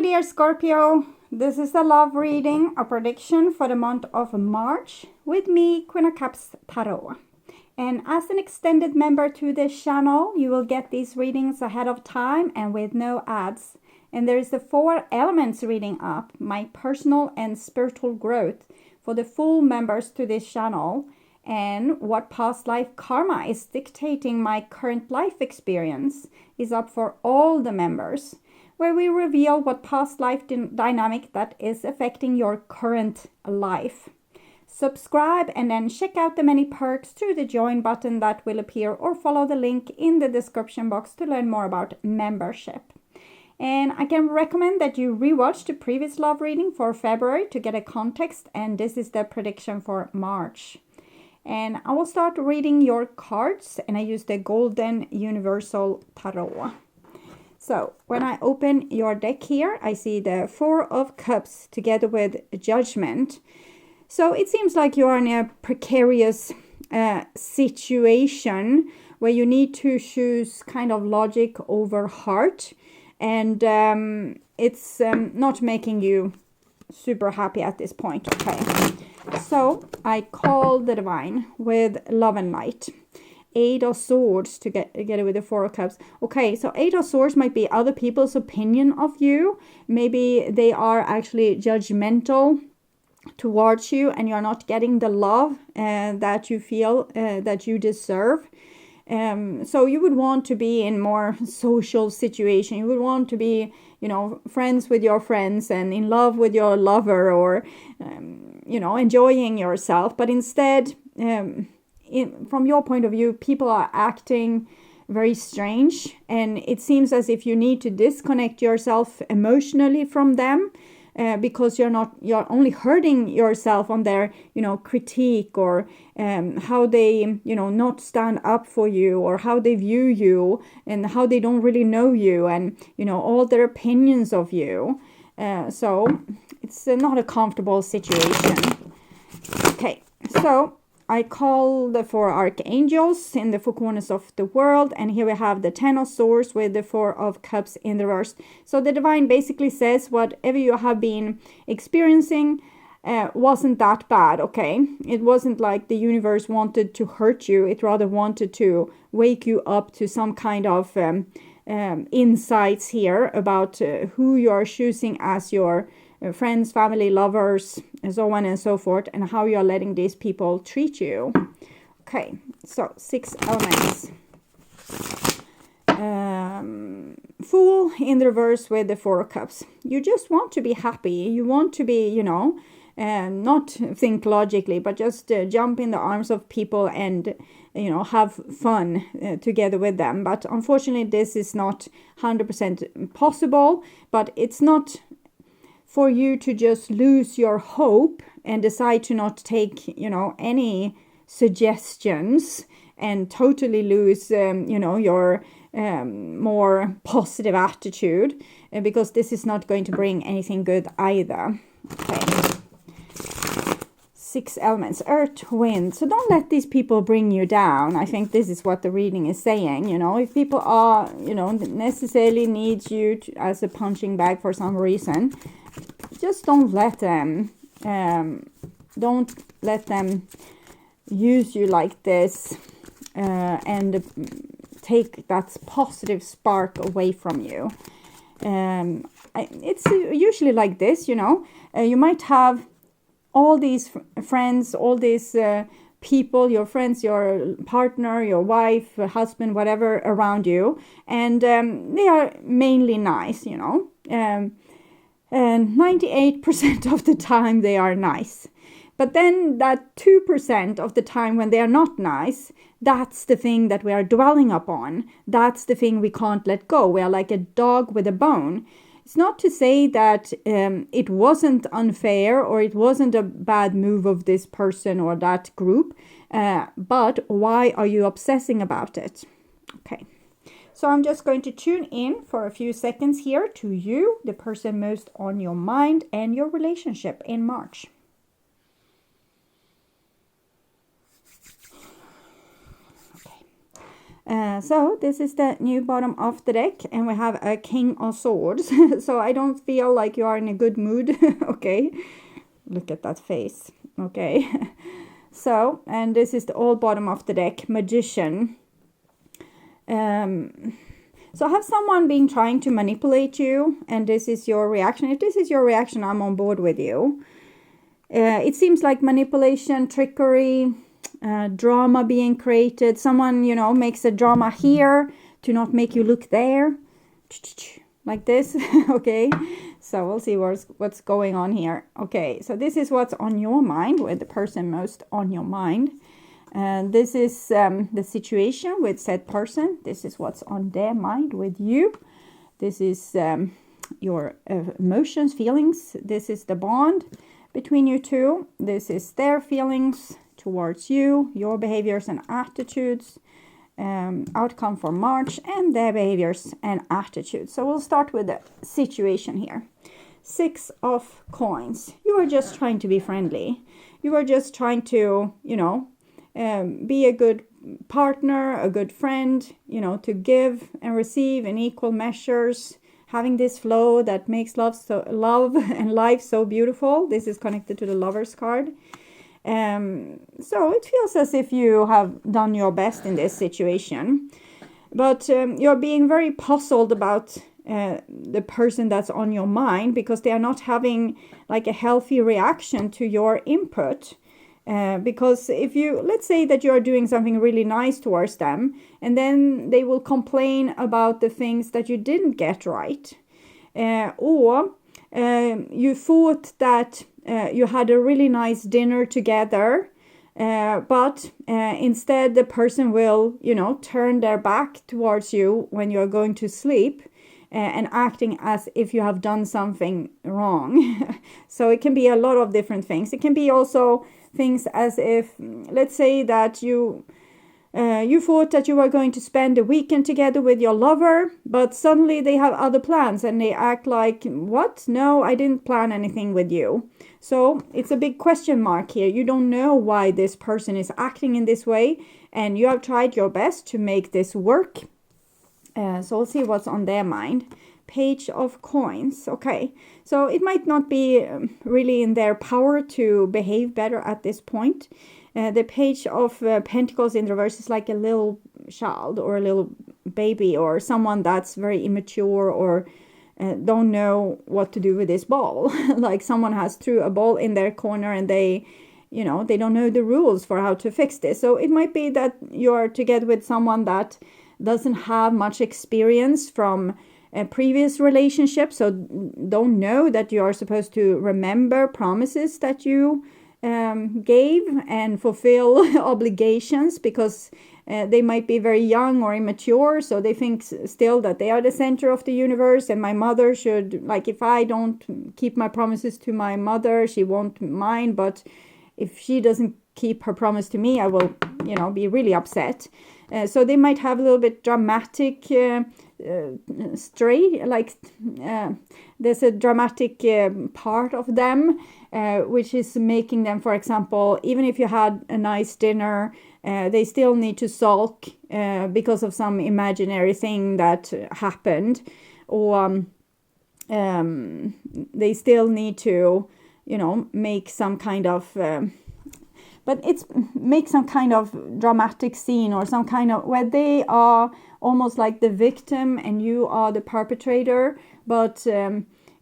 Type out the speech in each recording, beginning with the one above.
dear Scorpio. This is a love reading, a prediction for the month of March with me, Queen of Cups Tarot. And as an extended member to this channel, you will get these readings ahead of time and with no ads. And there is the 4 elements reading up, my personal and spiritual growth for the full members to this channel, and what past life karma is dictating my current life experience is up for all the members, where we reveal what past life dynamic that is affecting your current life. Subscribe and then check out the many perks through the join button that will appear, or follow the link in the description box to learn more about membership. And I can recommend that you rewatch the previous love reading for February to get a context, and this is the prediction for March. And I will start reading your cards, and I use the Golden Universal Tarot. So when I open your deck here, I see the 4 of Cups together with Judgment. So it seems like you are in a precarious situation where you need to choose kind of logic over heart. And it's not making you super happy at this point. Okay, so I call the divine with love and light. 8 of Swords together with the 4 of Cups. Okay, so 8 of Swords might be other people's opinion of you. Maybe they are actually judgmental towards you, and you're not getting the love that you feel that you deserve. So you would want to be in more social situation. You would want to be, you know, friends with your friends and in love with your lover, or, you know, enjoying yourself. But instead, from your point of view, people are acting very strange, and it seems as if you need to disconnect yourself emotionally from them. Because you're only hurting yourself on their, you know, critique, or how they, you know, not stand up for you, or how they view you, and how they don't really know you, and, you know, all their opinions of you. So it's not a comfortable situation. Okay, so I call the 4 archangels in the 4 corners of the world, and here we have the 10 of Swords with the 4 of Cups in the reverse. So the divine basically says whatever you have been experiencing wasn't that bad, okay? It wasn't like the universe wanted to hurt you. It rather wanted to wake you up to some kind of insights here about who you are choosing as your friends, family, lovers, and so on and so forth, and how you are letting these people treat you. Okay, so 6 elements. Fool in the reverse with the 4 of Cups. You just want to be happy. You want to be, you know, not think logically, but just jump in the arms of people and, you know, have fun together with them. But unfortunately, this is not 100% possible. But it's not for you to just lose your hope and decide to not take, you know, any suggestions, and totally lose, you know, your more positive attitude, because this is not going to bring anything good either. Okay. 6 elements, earth, wind. So don't let these people bring you down. I think this is what the reading is saying. You know, if people are, you know, necessarily need you as a punching bag for some reason, just don't let them use you like this, and take that positive spark away from you. It's usually like this, you know. You might have all these friends, all these people, your friends, your partner, your wife, husband, whatever, around you, and they are mainly nice, you know. And 98% of the time they are nice. But then that 2% of the time when they are not nice, that's the thing that we are dwelling upon. That's the thing we can't let go. We are like a dog with a bone. It's not to say that it wasn't unfair, or it wasn't a bad move of this person or that group, but why are you obsessing about it? Okay. So I'm just going to tune in for a few seconds here to you, the person most on your mind, and your relationship in March. Okay. So this is the new bottom of the deck, and we have a King of Swords. So I don't feel like you are in a good mood. Okay, look at that face. Okay, so, and this is the old bottom of the deck, Magician. So have someone been trying to manipulate you, and this is your reaction. If this is your reaction, I'm on board with you. It seems like manipulation, trickery, drama being created. Someone, you know, makes a drama here to not make you look there, like this. Okay, so we'll see what's going on here. Okay, so this is what's on your mind, with the person most on your mind. And this is the situation with said person. This is what's on their mind with you. This is your emotions, feelings. This is the bond between you two. This is their feelings towards you, your behaviors and attitudes, outcome for March, and their behaviors and attitudes. So we'll start with the situation here. 6 of Coins. You are just trying to be friendly. You are just trying to, you know, be a good partner, a good friend, you know, to give and receive in equal measures, having this flow that makes love and life so beautiful. This is connected to the Lovers card. So it feels as if you have done your best in this situation, but you're being very puzzled about the person that's on your mind, because they are not having like a healthy reaction to your input. Because if you, let's say that you're doing something really nice towards them, and then they will complain about the things that you didn't get right, or you thought that you had a really nice dinner together, but instead the person will, you know, turn their back towards you when you're going to sleep, and acting as if you have done something wrong. So it can be a lot of different things. It can be also things as if, let's say that you thought that you were going to spend a weekend together with your lover, but suddenly they have other plans and they act like, what? No, I didn't plan anything with you. So it's a big question mark here. You don't know why this person is acting in this way, and you have tried your best to make this work. So we'll see what's on their mind. Page of Coins. Okay, so it might not be really in their power to behave better at this point. The Page of Pentacles in reverse is like a little child or a little baby, or someone that's very immature, or don't know what to do with this ball. Like someone has threw a ball in their corner and they, you know, they don't know the rules for how to fix this. So it might be that you're together with someone that doesn't have much experience from a previous relationship, so don't know that you are supposed to remember promises that you gave and fulfill obligations, because they might be very young or immature, so they think still that they are the center of the universe, and my mother should, like, if I don't keep my promises to my mother, she won't mind, but if she doesn't keep her promise to me, I will, you know, be really upset. So they might have a little bit dramatic there's a dramatic part of them, which is making them, for example, even if you had a nice dinner, they still need to sulk because of some imaginary thing that happened, or they still need to, you know, make some kind of make some kind of dramatic scene, or some kind of, where they are almost like the victim and you are the perpetrator, but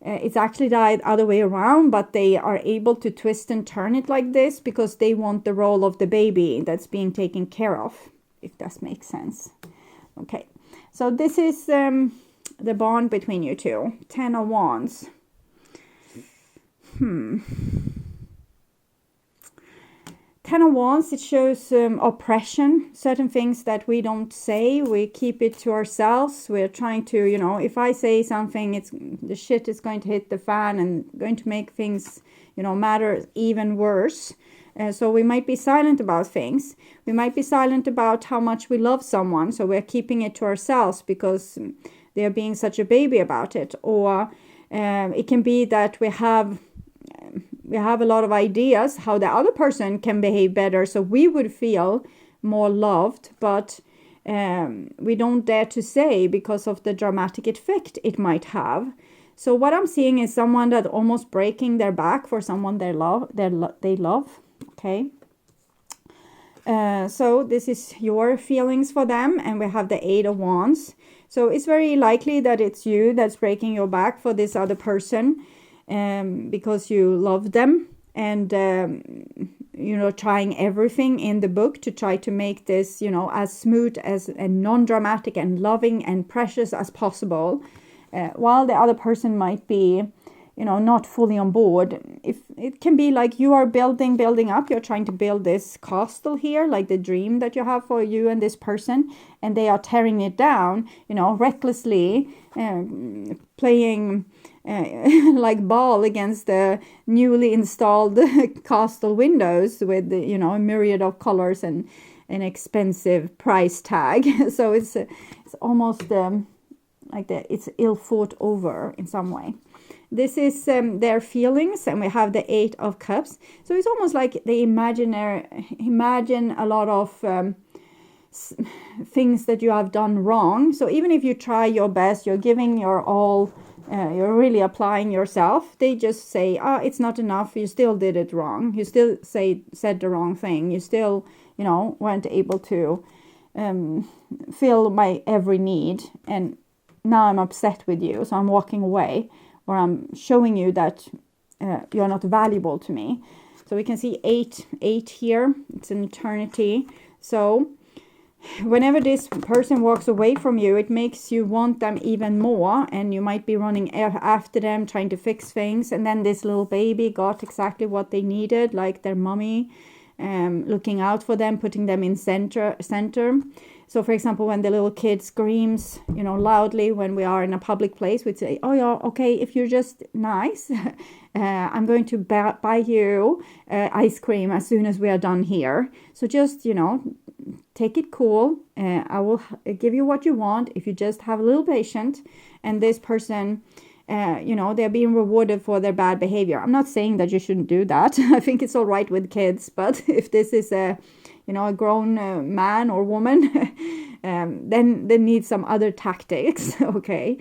it's actually the other way around, but they are able to twist and turn it like this because they want the role of the baby that's being taken care of, if that makes sense. Okay, so this is the bond between you two. 10 of Wands. Ten of Wands, it shows oppression, certain things that we don't say, we keep it to ourselves. We're trying to, you know, if I say something, the shit is going to hit the fan and going to make things, you know, matter even worse. So we might be silent about things. We might be silent about how much we love someone, so we're keeping it to ourselves because they're being such a baby about it. Or it can be that we have a lot of ideas how the other person can behave better, so we would feel more loved, but we don't dare to say because of the dramatic effect it might have. So what I'm seeing is someone that almost breaking their back for someone they love. Okay. So this is your feelings for them, and we have the 8 of Wands. So it's very likely that it's you that's breaking your back for this other person, because you love them, and you know, trying everything in the book to try to make this, you know, as smooth as and non-dramatic and loving and precious as possible, while the other person might be, you know, not fully on board. If it can be like you are building up, you're trying to build this castle here, like the dream that you have for you and this person, and they are tearing it down, you know, recklessly, playing like ball against the newly installed castle windows with, you know, a myriad of colors and an expensive price tag. So it's almost like it's ill thought over in some way. This is their feelings, and we have the 8 of Cups. So it's almost like they imagine a lot of things that you have done wrong. So even if you try your best, you're giving your all, you're really applying yourself, they just say, it's not enough, you still did it wrong, you still said the wrong thing, you still, you know, weren't able to fill my every need, and now I'm upset with you, so I'm walking away, or I'm showing you that you're not valuable to me. So we can see 8 here. It's an eternity. So whenever this person walks away from you, it makes you want them even more, and you might be running after them, trying to fix things. And then this little baby got exactly what they needed, like their mommy, looking out for them, putting them in center. So, for example, when the little kid screams, you know, loudly when we are in a public place, we'd say, oh, yeah, okay, if you're just nice, I'm going to buy you ice cream as soon as we are done here. So just, you know, take it cool. I will give you what you want if you just have a little patience. And this person, you know, they're being rewarded for their bad behavior. I'm not saying that you shouldn't do that. I think it's all right with kids. But if this is a grown man or woman, then they need some other tactics, okay?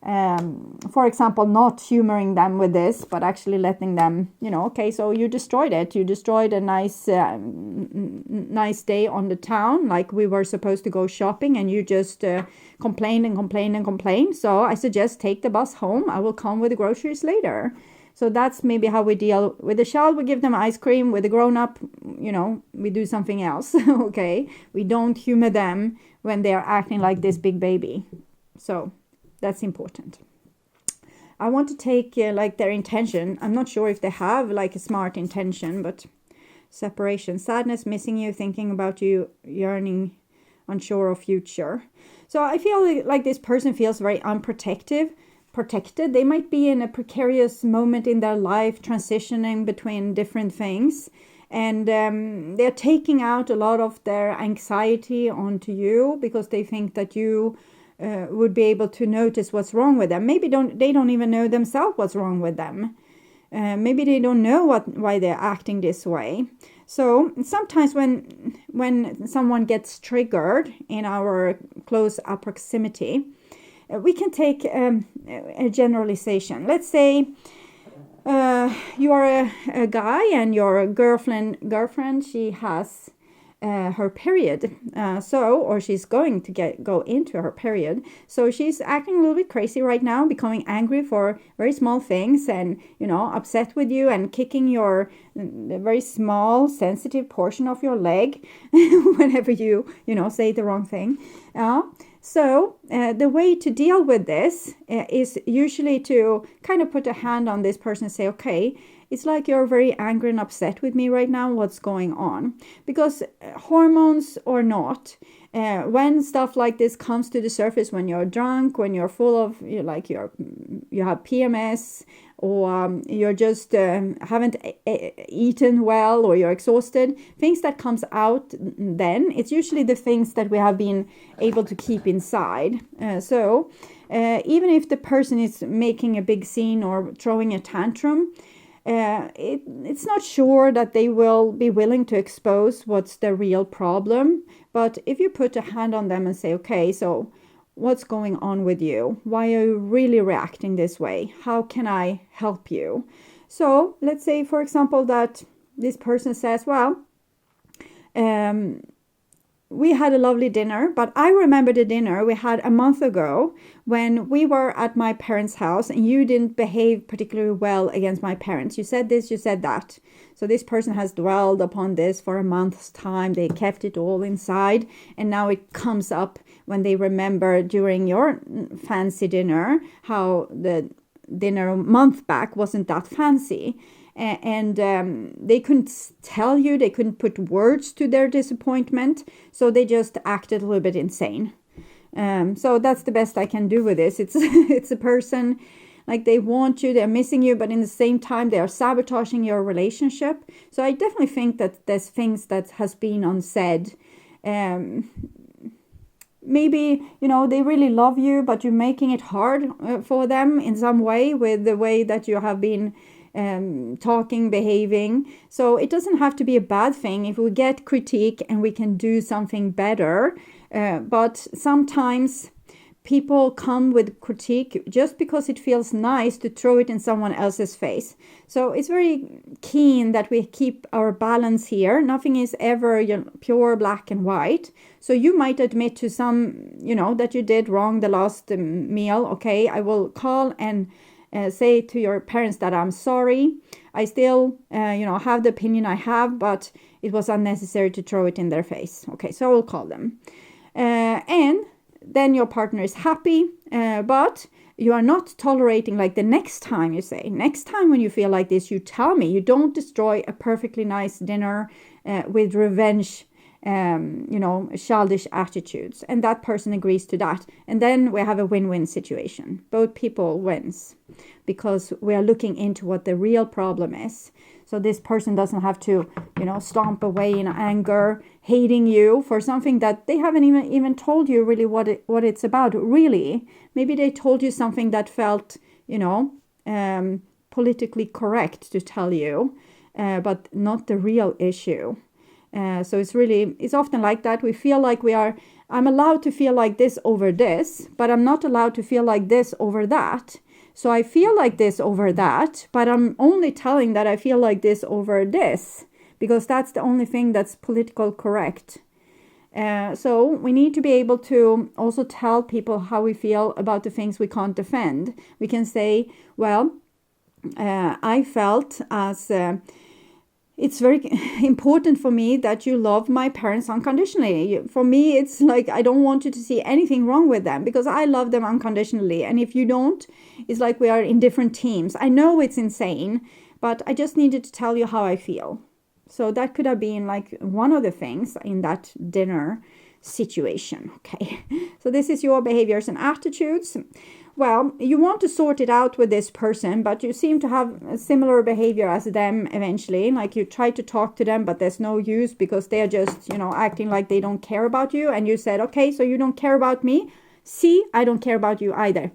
For example, not humoring them with this, but actually letting them, you know, okay, so you destroyed it. You destroyed a nice day on the town, like we were supposed to go shopping, and you just complain. So I suggest take the bus home. I will come with the groceries later. So that's maybe how we deal with the child. We give them ice cream. With the grown-up, you know, we do something else, okay? We don't humor them when they are acting like this big baby. So that's important. I want to take like their intention. I'm not sure if they have like a smart intention, but separation, sadness, missing you, thinking about you, yearning, unsure of future. So I feel like this person feels very protected. They might be in a precarious moment in their life, transitioning between different things, and they're taking out a lot of their anxiety onto you because they think that you would be able to notice what's wrong with them. Maybe they don't even know themselves what's wrong with them. Maybe they don't know why they're acting this way. So sometimes when someone gets triggered in our close proximity, we can take a generalization. Let's say you are a guy and your girlfriend, she has her period, or she's going to go into her period. So she's acting a little bit crazy right now, becoming angry for very small things, and, you know, upset with you and kicking your very small sensitive portion of your leg whenever you say the wrong thing. So the way to deal with this is usually to kind of put a hand on this person and say, okay, it's like you're very angry and upset with me right now. What's going on? Because hormones or not, when stuff like this comes to the surface, when you're drunk, when you're full of, you have PMS, or you're just haven't eaten well, or you're exhausted, things that comes out then, it's usually the things that we have been able to keep inside. So even if the person is making a big scene or throwing a tantrum, it's not sure that they will be willing to expose what's the real problem. But if you put a hand on them and say, okay, so what's going on with you? Why are you really reacting this way? How can I help you? So let's say, for example, that this person says, well, we had a lovely dinner, but I remember the dinner we had a month ago when we were at my parents' house and you didn't behave particularly well against my parents. You said this, you said that. So this person has dwelled upon this for a month's time. They kept it all inside, and now it comes up when they remember during your fancy dinner how the dinner a month back wasn't that fancy. And they couldn't tell you, they couldn't put words to their disappointment, so they just acted a little bit insane. So that's the best I can do with this. It's a person, like they want you, they're missing you, but in the same time they are sabotaging your relationship. So I definitely think that there's things that has been unsaid. Maybe, they really love you, but you're making it hard for them in some way with the way that you have been talking, behaving. So it doesn't have to be a bad thing if we get critique and we can do something better. But sometimes people come with critique just because it feels nice to throw it in someone else's face. So it's very keen that we keep our balance here. Nothing is ever pure black and white. So you might admit to some, that you did wrong the last meal. Okay, I will call and say to your parents that I'm sorry. I still, have the opinion I have, but it was unnecessary to throw it in their face. Okay, so I will call them. And then your partner is happy, but you are not tolerating, like the next time you say, next time when you feel like this, you tell me. You don't destroy a perfectly nice dinner with revenge, childish attitudes. And that person agrees to that. And then we have a win-win situation. Both people wins because we are looking into what the real problem is. So this person doesn't have to, stomp away in anger, hating you for something that they haven't even told you really what it's about. Really, maybe they told you something that felt, politically correct to tell you, but not the real issue. So it's often like that. We feel like I'm allowed to feel like this over this, but I'm not allowed to feel like this over that. So I feel like this over that, but I'm only telling that I feel like this over this, because that's the only thing that's political correct. So we need to be able to also tell people how we feel about the things we can't defend. We can say, well, I felt as... it's very important for me that you love my parents unconditionally. For me, it's like I don't want you to see anything wrong with them because I love them unconditionally. And if you don't, it's like we are in different teams. I know it's insane, but I just needed to tell you how I feel. So that could have been like one of the things in that dinner situation. Okay, so this is your behaviors and attitudes. Well, you want to sort it out with this person, but you seem to have a similar behavior as them eventually. Like you try to talk to them, but there's no use because they're just, acting like they don't care about you. And you said, okay, so you don't care about me. See, I don't care about you either.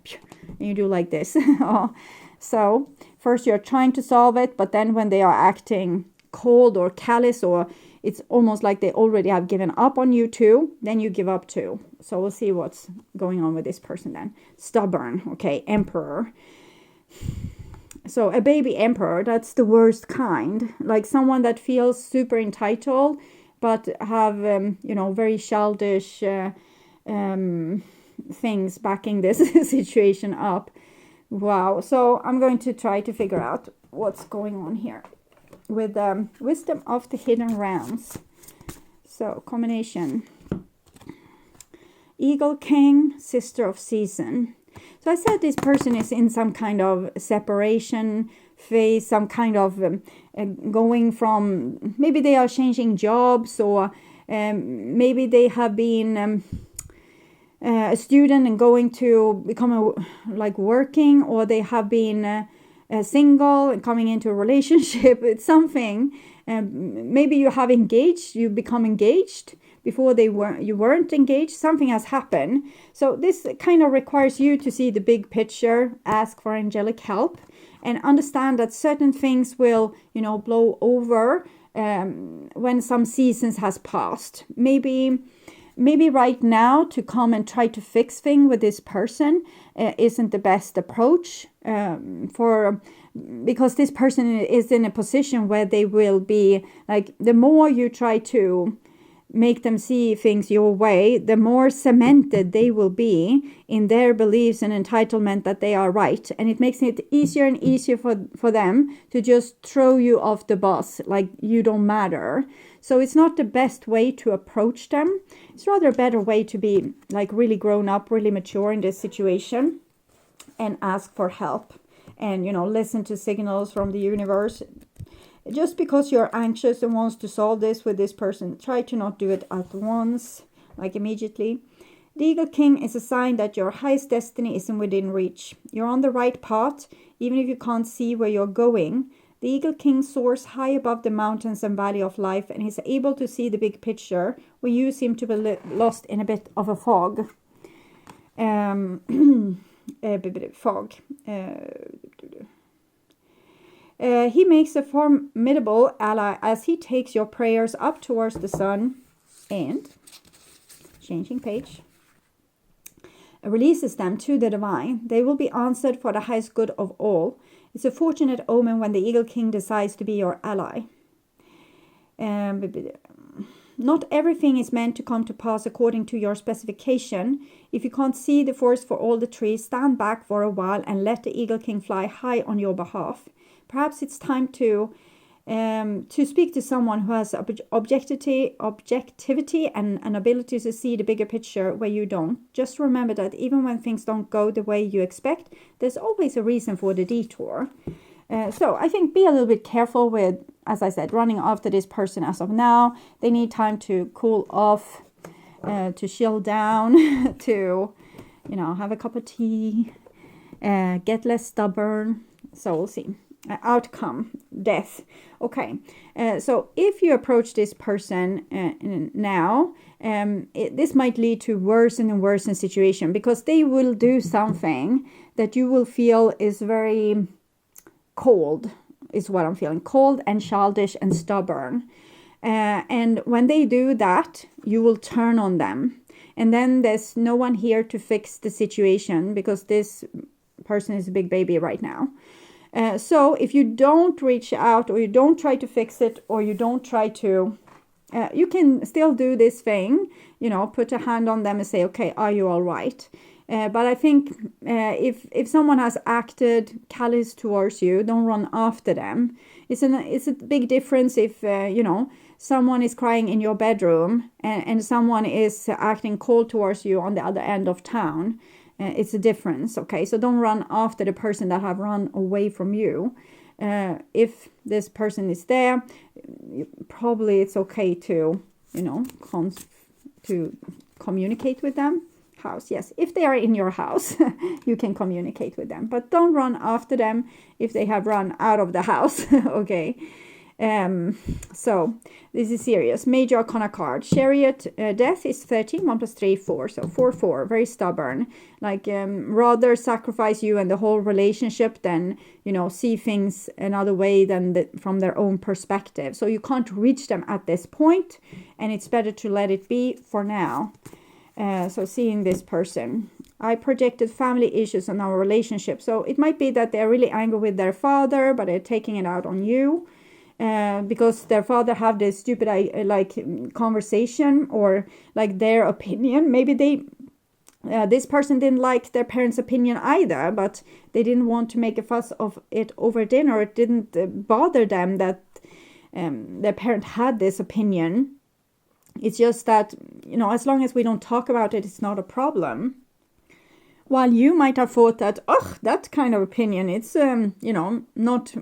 And you do like this. So first you're trying to solve it, but then when they are acting cold or callous, or it's almost like they already have given up on you too, then you give up too. So we'll see what's going on with this person then. Stubborn, okay, emperor. So a baby emperor, that's the worst kind. Like someone that feels super entitled, but have, very childish things backing this situation up. Wow. So I'm going to try to figure out what's going on here with wisdom of the hidden realms. So combination. Eagle King, sister of season. So I said this person is in some kind of separation phase, some kind of going from, maybe they are changing jobs, or maybe they have been a student and going to become working, or they have been single and coming into a relationship. It's something. Maybe you have engaged, you become engaged before you weren't engaged. Something has happened. So this kind of requires you to see the big picture, ask for angelic help, and understand that certain things will, you know, blow over when some seasons has passed. Maybe right now to come and try to fix things with this person isn't the best approach because this person is in a position where they will be like, the more you try to make them see things your way, the more cemented they will be in their beliefs and entitlement that they are right. And it makes it easier and easier for them to just throw you off the bus, like you don't matter. So it's not the best way to approach them. It's rather a better way to be like really grown up, really mature in this situation, and ask for help and, you know, listen to signals from the universe. Just because you're anxious and wants to solve this with this person, try to not do it at once, like immediately. The Eagle King is a sign that your highest destiny isn't within reach. You're on the right path, even if you can't see where you're going. The Eagle King soars high above the mountains and valley of life, and is able to see the big picture, where you seem to be lost in a bit of a fog. He makes a formidable ally as he takes your prayers up towards the sun and, changing page, releases them to the divine. They will be answered for the highest good of all. It's a fortunate omen when the Eagle King decides to be your ally. Not everything is meant to come to pass according to your specification. If you can't see the forest for all the trees, stand back for a while and let the Eagle King fly high on your behalf. Perhaps it's time to speak to someone who has objectivity and an ability to see the bigger picture where you don't. Just remember that even when things don't go the way you expect, there's always a reason for the detour. So I think be a little bit careful with, as I said, running after this person as of now. They need time to cool off, to chill down, to, you know, have a cup of tea, get less stubborn. So we'll see. Outcome, death. Okay, so if you approach this person now, this might lead to worse and worse situation, because they will do something that you will feel is very cold, is what I'm feeling. Cold and childish and stubborn. And when they do that, you will turn on them. And then there's no one here to fix the situation, because this person is a big baby right now. So if you don't reach out, or you don't try to fix it, or you don't try to, you can still do this thing, you know, put a hand on them and say, okay, are you all right? But I think if someone has acted callous towards you, don't run after them. It's a big difference if, you know, someone is crying in your bedroom and someone is acting cold towards you on the other end of town. It's a difference, okay? So don't run after the person that have run away from you. If this person is there, probably it's okay to, you know, to communicate with them. House, yes. If they are in your house, you can communicate with them. But don't run after them if they have run out of the house, okay? So this is serious. Major Arcana card. Chariot, death is 13, 1 plus 3, 4. So 4, very stubborn. Like, rather sacrifice you and the whole relationship than, you know, see things another way than from their own perspective. So you can't reach them at this point, and it's better to let it be for now. So seeing this person. I projected family issues on our relationship. So it might be that they're really angry with their father, but they're taking it out on you. Because their father have this stupid conversation, or like their opinion. Maybe this person didn't like their parents' opinion either, but they didn't want to make a fuss of it over dinner. It didn't bother them that their parent had this opinion. It's just that, you know, as long as we don't talk about it, it's not a problem. While you might have thought that, oh, that kind of opinion, it's, you know, not...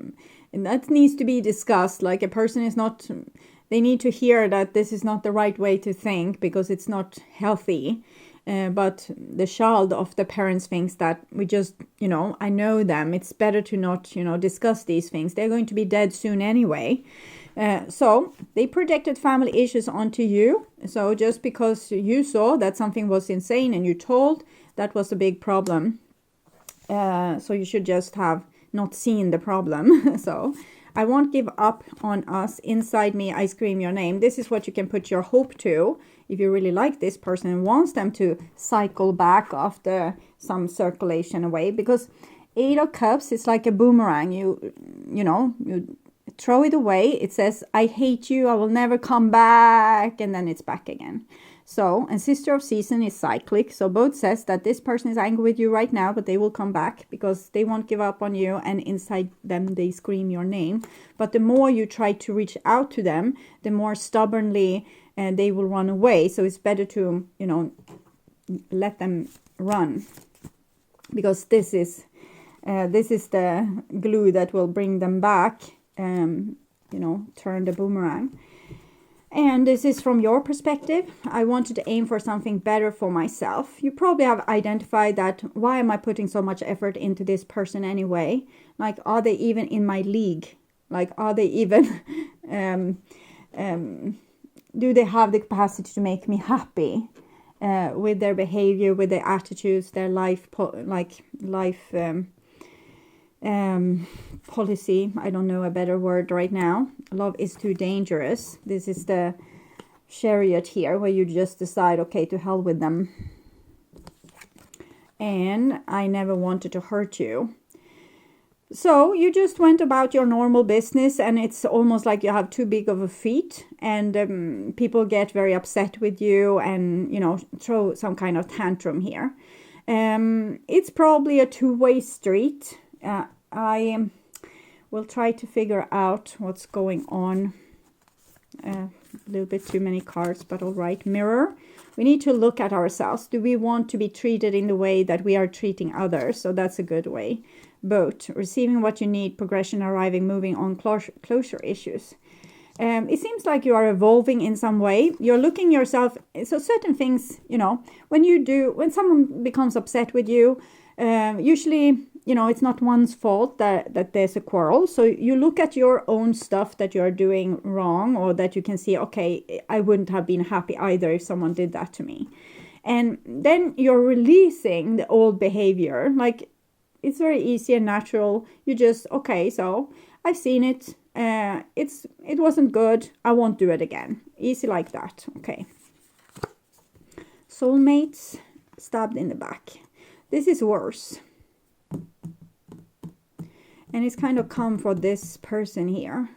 And that needs to be discussed. Like, a person is not, they need to hear that this is not the right way to think, because it's not healthy. But the child of the parents thinks that we just, you know, I know them. It's better to not, you know, discuss these things. They're going to be dead soon anyway. So they projected family issues onto you. So just because you saw that something was insane and you told, that was a big problem. So you should just have not seeing the problem. So I won't give up on us. Inside me, I scream your name. This is what you can put your hope to if you really like this person and wants them to cycle back after some circulation away. Because 8 of Cups is like a boomerang. You throw it away. It says, I hate you. I will never come back. And then it's back again. So, and Sister of Season is cyclic. So both says that this person is angry with you right now, but they will come back because they won't give up on you. And inside them, they scream your name. But the more you try to reach out to them, the more stubbornly they will run away. So it's better to, let them run. Because this is the glue that will bring them back, turn the boomerang. And this is from your perspective. I wanted to aim for something better for myself. You probably have identified that, why am I putting so much effort into this person anyway? Like, are they even in my league? Like, are they even, do they have the capacity to make me happy with their behavior, with their attitudes, their life policy? I don't know a better word right now. Love is too dangerous. This is the Chariot here, where you just decide, okay, to hell with them. And I never wanted to hurt you. So you just went about your normal business, and it's almost like you have too big of a feet, and people get very upset with you and, throw some kind of tantrum here. It's probably a two-way street. I will try to figure out what's going on. A little bit too many cards, but all right. Mirror. We need to look at ourselves. Do we want to be treated in the way that we are treating others? So that's a good way. Boat. Receiving what you need. Progression, arriving, moving on. Closure issues. It seems like you are evolving in some way. You're looking yourself. So certain things, when someone becomes upset with you, usually, it's not one's fault that there's a quarrel. So you look at your own stuff that you're doing wrong, or that you can see, okay, I wouldn't have been happy either if someone did that to me. And then you're releasing the old behavior. Like, it's very easy and natural. You just, okay, so I've seen it. It wasn't good. I won't do it again. Easy like that. Okay. Soulmates, stabbed in the back. This is worse. And it's kind of come for this person here.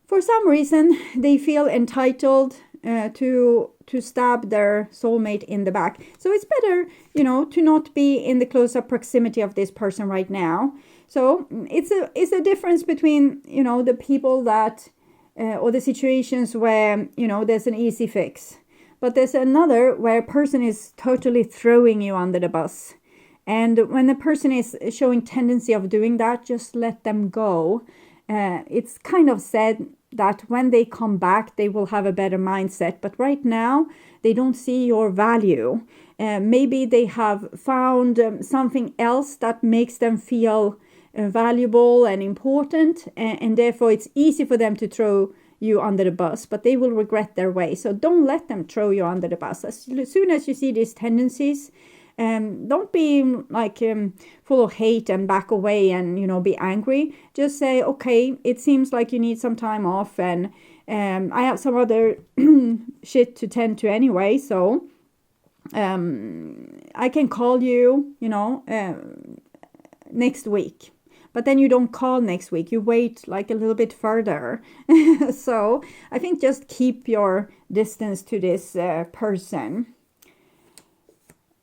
For some reason, they feel entitled to stab their soulmate in the back. So it's better, to not be in the close-up proximity of this person right now. So it's a difference between, the people that, or the situations where, there's an easy fix. But there's another where a person is totally throwing you under the bus. And when the person is showing tendency of doing that, just let them go. It's kind of said that when they come back, they will have a better mindset. But right now, they don't see your value. Maybe they have found something else that makes them feel valuable and important. And therefore, it's easy for them to throw you under the bus. But they will regret their way. So don't let them throw you under the bus. As soon as you see these tendencies, don't be full of hate and back away and, be angry. Just say, okay, it seems like you need some time off, and I have some other shit to tend to anyway. So I can call you, next week. But then you don't call next week. You wait like a little bit further. So I think just keep your distance to this person.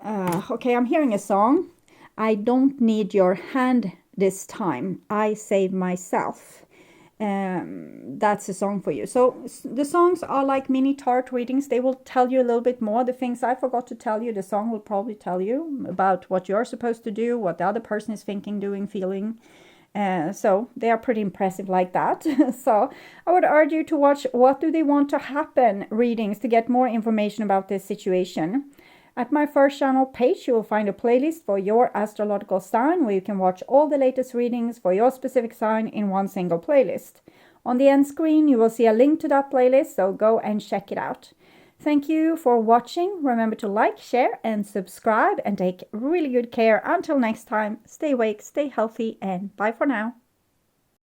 Okay, I'm hearing a song. I don't need your hand this time. I save myself. That's a song for you. So the songs are like mini tarot readings. They will tell you a little bit more. The things I forgot to tell you, the song will probably tell you about what you're supposed to do, what the other person is thinking, doing, feeling. So they are pretty impressive like that. So I would urge you to watch What Do They Want to Happen readings to get more information about this situation. At my first channel page, you will find a playlist for your astrological sign where you can watch all the latest readings for your specific sign in one single playlist. On the end screen, you will see a link to that playlist, so go and check it out. Thank you for watching. Remember to like, share, and subscribe, and take really good care. Until next time, stay awake, stay healthy, and bye for now.